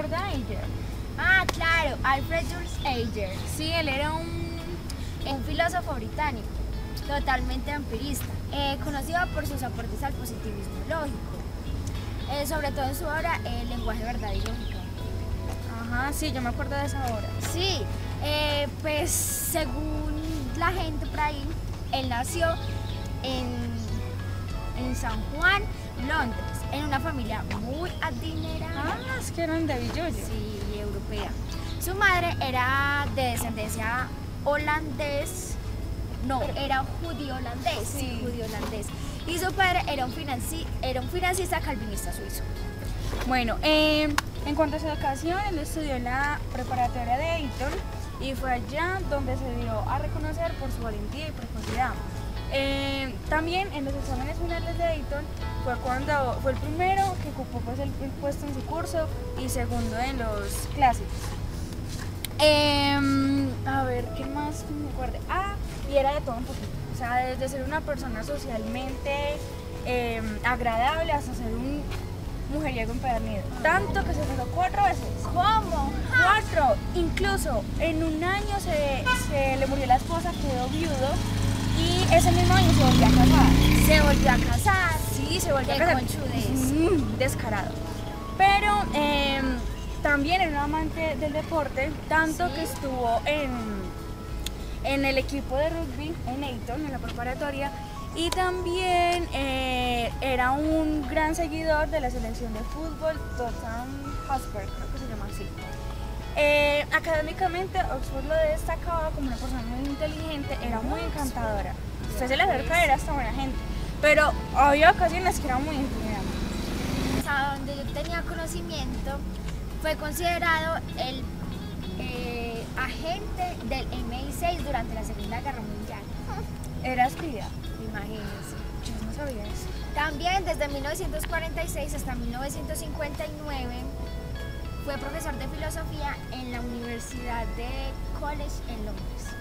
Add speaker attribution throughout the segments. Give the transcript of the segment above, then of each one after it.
Speaker 1: acuerda de Ayer?
Speaker 2: Ah, claro, Alfred Jules Ayer,
Speaker 1: Sí, él era
Speaker 2: un filósofo británico, totalmente empirista, conocido por sus aportes al positivismo lógico, sobre todo en su obra El lenguaje, verdad y lógica.
Speaker 1: Ajá, sí, yo me acuerdo de esa obra.
Speaker 2: Sí, pues según la gente por ahí, él nació en San Juan, Londres, en una familia muy adinerada.
Speaker 1: Ah, es que eran de Villoyo.
Speaker 2: Sí, europea. Su madre era de descendencia holandés, no, era judío holandés, sí, judío holandés. Y su padre era un financista calvinista suizo.
Speaker 1: Bueno, en cuanto a su educación, él estudió en la preparatoria de Eton y fue allá donde se dio a reconocer por su valentía y precocidad. También en los exámenes finales de Eton fue el primero que ocupó pues, el puesto en su curso y segundo en los clásicos. A ver, ¿qué más que me acuerde? Ah, y era de todo un poquito. O sea, desde ser una persona socialmente agradable hasta ser un mujeriego empedernido. Tanto que se casó 4 veces.
Speaker 2: ¿Cómo?
Speaker 1: 4. Incluso en un año se le murió la esposa, quedó viudo y ese mismo año se volvió a casar.
Speaker 2: Se volvió a casar.
Speaker 1: Sí, se volvió a
Speaker 2: Qué
Speaker 1: casar.
Speaker 2: conchudez.
Speaker 1: Descarado. Pero también era un amante del deporte, tanto
Speaker 2: ¿Sí?
Speaker 1: que estuvo en el equipo de rugby en Eton, en la preparatoria, y también era un gran seguidor de la selección de fútbol Tottenham Hotspur, creo que se llama así. Académicamente, Oxford lo destacaba como una persona muy inteligente, era muy encantadora. Usted se le acerca, era hasta buena gente, pero había ocasiones que era muy intimidante.
Speaker 2: Hasta donde yo tenía conocimiento, fue considerado el agente del MI6 durante la Segunda Guerra Mundial.
Speaker 1: Era espía.
Speaker 2: Imagínense.
Speaker 1: Yo no sabía eso.
Speaker 2: También desde 1946 hasta 1959 fue profesor de filosofía en la Universidad de College en Londres.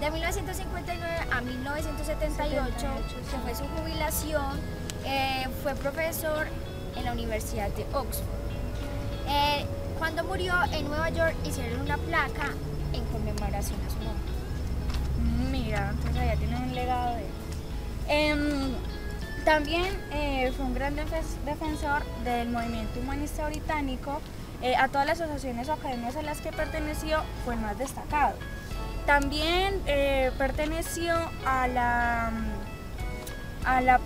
Speaker 2: De 1959 a 1978, que fue su jubilación, fue profesor en la Universidad de Oxford. Cuando murió en Nueva York hicieron una placa en conmemoración a su nombre.
Speaker 1: Mira, entonces allá tienen un legado de él. También fue un gran defensor del movimiento humanista británico. A todas las asociaciones o academias a las que perteneció fue el más destacado. También perteneció a la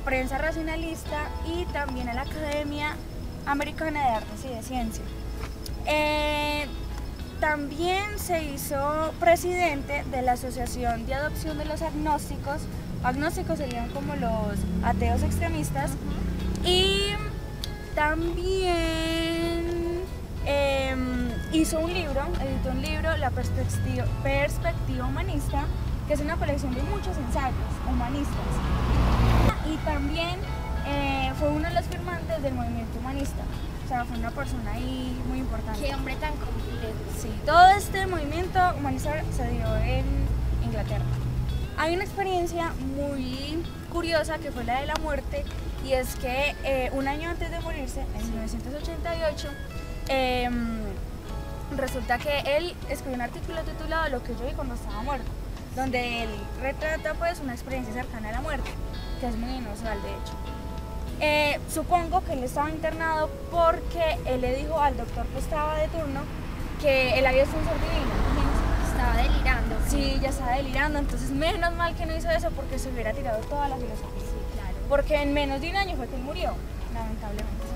Speaker 1: prensa racionalista y también a la Academia Americana de Artes y de Ciencia. También se hizo presidente de la Asociación de Adopción de los Agnósticos. Agnósticos serían como los ateos extremistas. Y también editó un libro, La Perspectiva Humanista, que es una colección de muchos ensayos humanistas. Y también fue uno de los firmantes del movimiento humanista. O sea, fue una persona ahí muy importante.
Speaker 2: Qué hombre tan complejo.
Speaker 1: Sí, todo este movimiento humanista se dio en Inglaterra. Hay una experiencia muy curiosa que fue la de la muerte, y es que un año antes de morirse, en 1988, resulta que él escribió un artículo titulado Lo que yo vi cuando estaba muerto, donde él retrata pues una experiencia cercana a la muerte, que es muy inusual de hecho. Supongo que él estaba internado porque él le dijo al doctor que estaba de turno que él había sido un ser divino.
Speaker 2: Estaba delirando.
Speaker 1: Sí, ya estaba delirando, entonces menos mal que no hizo eso porque se hubiera tirado toda la filosofía.
Speaker 2: Sí, claro.
Speaker 1: Porque en menos de un año fue que él murió, lamentablemente.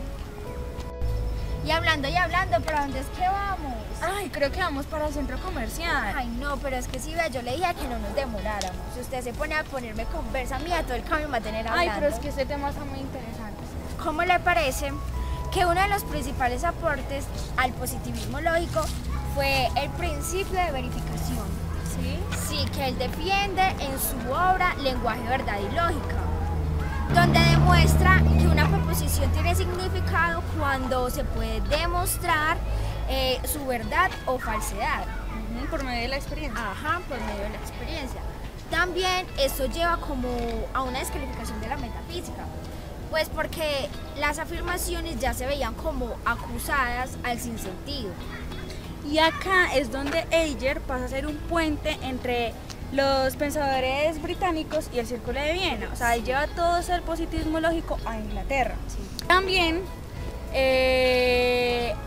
Speaker 2: Y hablando, ¿pero dónde es que vamos?
Speaker 1: Ay, creo que vamos para el centro comercial.
Speaker 2: Ay, no, pero es que si vea, yo le dije que no nos demoráramos. Si usted se pone a ponerme conversa mía, todo el camino me va a tener hablando.
Speaker 1: Ay, pero es que este tema está muy interesante.
Speaker 2: ¿Cómo le parece que uno de los principales aportes al positivismo lógico fue el principio de verificación?
Speaker 1: ¿Sí?
Speaker 2: Sí, que él defiende en su obra Lenguaje, verdad y lógica, donde demuestra que una proposición tiene significado cuando se puede demostrar su verdad o falsedad.
Speaker 1: Por medio de la experiencia.
Speaker 2: Ajá, por medio de la experiencia. También esto lleva como a una descalificación de la metafísica, Pues porque las afirmaciones ya se veían como acusadas al sinsentido.
Speaker 1: Y acá es donde Heger pasa a ser un puente entre los pensadores británicos y el Círculo de Viena. O sea, él lleva todo el positivismo lógico a Inglaterra.
Speaker 2: Sí.
Speaker 1: También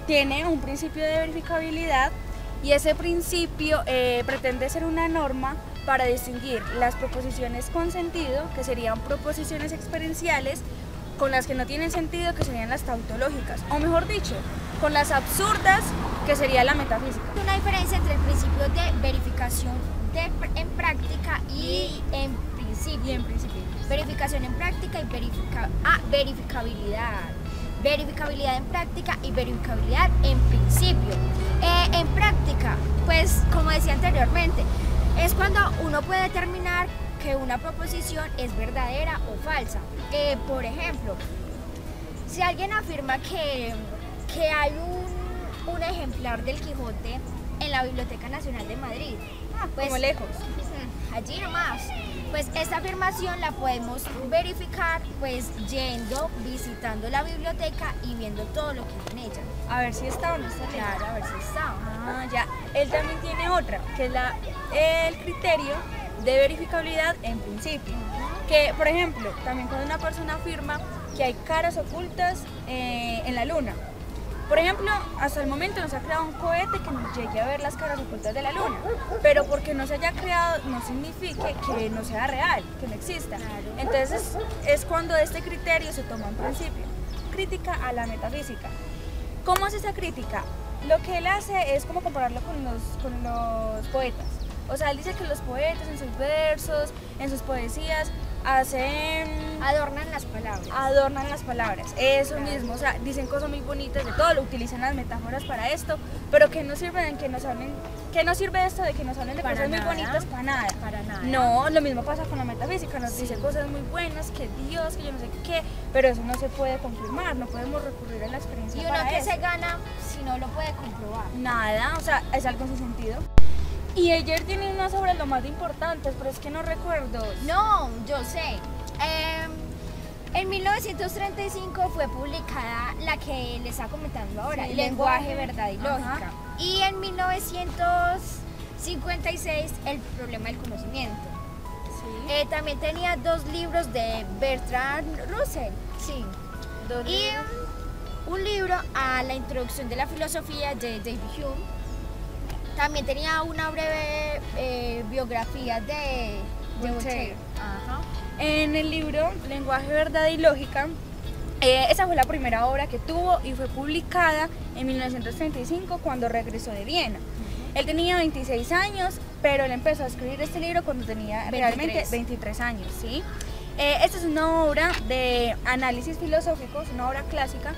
Speaker 1: tiene un principio de verificabilidad y ese principio pretende ser una norma para distinguir las proposiciones con sentido, que serían proposiciones experienciales, con las que no tienen sentido, que serían las tautológicas, o mejor dicho, con las absurdas, que sería la metafísica.
Speaker 2: Una diferencia entre el principio de verificación en práctica y en principio. Verificación en práctica y verificabilidad. Verificabilidad en práctica y verificabilidad en principio. En práctica, pues como decía anteriormente, es cuando uno puede determinar que una proposición es verdadera o falsa. Por ejemplo, si alguien afirma que hay un ejemplar del Quijote en la Biblioteca Nacional de Madrid, pues,
Speaker 1: como lejos.
Speaker 2: Allí nomás. Pues esta afirmación la podemos verificar pues yendo, visitando la biblioteca y viendo todo lo que hay en ella.
Speaker 1: A ver si está o no está.
Speaker 2: Claro, a ver si está.
Speaker 1: Ya. Él también tiene otra, que es el criterio de verificabilidad en principio. Que, por ejemplo, también cuando una persona afirma que hay caras ocultas en la luna. Por ejemplo, hasta el momento no se ha creado un cohete que nos llegue a ver las caras ocultas de la luna, pero porque no se haya creado no significa que no sea real, que no exista. Entonces es cuando este criterio se toma en principio. Crítica a la metafísica. ¿Cómo es esa crítica? Lo que él hace es como compararlo con los poetas. O sea, él dice que los poetas en sus versos, en sus poesías,
Speaker 2: adornan las palabras.
Speaker 1: Eso mismo, o sea, dicen cosas muy bonitas de todo, lo utilizan las metáforas para esto, pero que no sirve de que nos hablen de
Speaker 2: para
Speaker 1: cosas
Speaker 2: nada,
Speaker 1: muy bonitas para nada. No, lo mismo pasa con la metafísica, nos dice cosas muy buenas, que Dios, que yo no sé qué, pero eso no se puede confirmar, no podemos recurrir a la experiencia.
Speaker 2: ¿Y uno
Speaker 1: para
Speaker 2: qué
Speaker 1: eso.
Speaker 2: se gana si no lo puede comprobar?
Speaker 1: Nada, o sea, es algo sin sentido. Y ayer tiene unas sobre lo más importantes, pero es que no recuerdo.
Speaker 2: No, yo sé. En 1935 fue publicada la que les estaba comentando ahora,
Speaker 1: Sí,
Speaker 2: Lenguaje, Verdad y Lógica.
Speaker 1: Ajá.
Speaker 2: Y en 1956, El Problema del Conocimiento.
Speaker 1: Sí.
Speaker 2: También tenía 2 libros de Bertrand Russell. Sí. Y un libro a la introducción de la filosofía de David Hume. También tenía una breve biografía de Voltaire.
Speaker 1: Ajá. En el libro Lenguaje, Verdad y Lógica, esa fue la primera obra que tuvo y fue publicada en 1935 cuando regresó de Viena. Él tenía 26 años, pero él empezó a escribir este libro cuando tenía realmente 23 años. ¿Sí? Esta es una obra de análisis filosófico, es una obra clásica,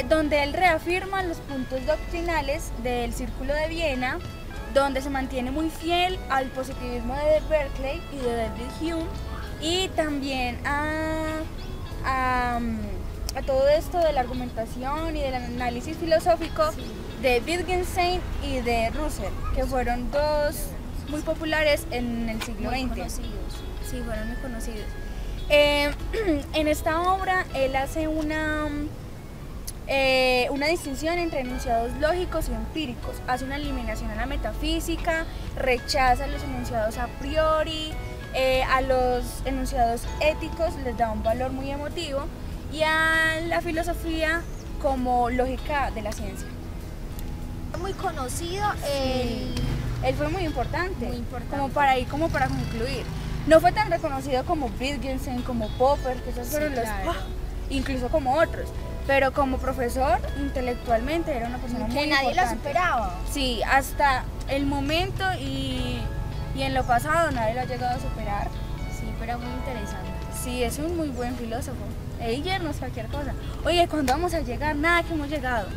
Speaker 1: donde él reafirma los puntos doctrinales del Círculo de Viena, donde se mantiene muy fiel al positivismo de Berkeley y de David Hume, y también a todo esto de la argumentación y del análisis filosófico de Wittgenstein y de Russell, que fueron 2 muy populares en el siglo XX. Sí, fueron muy conocidos. En esta obra él hace una distinción entre enunciados lógicos y empíricos, hace una eliminación a la metafísica, rechaza los enunciados a priori, a los enunciados éticos les da un valor muy emotivo y a la filosofía como lógica de la ciencia.
Speaker 2: Muy conocido,
Speaker 1: Él fue muy importante,
Speaker 2: Muy importante.
Speaker 1: como para concluir. No fue tan reconocido como Wittgenstein, como Popper, que esos fueron incluso como otros. Pero como profesor, intelectualmente era una persona muy
Speaker 2: que nadie
Speaker 1: importante.
Speaker 2: lo superaba.
Speaker 1: Sí, hasta el momento y en lo pasado nadie lo ha llegado a superar.
Speaker 2: Sí, pero muy interesante.
Speaker 1: Sí, es un muy buen filósofo. Heger no es cualquier cosa. Oye, ¿cuándo vamos a llegar? Nada que hemos llegado.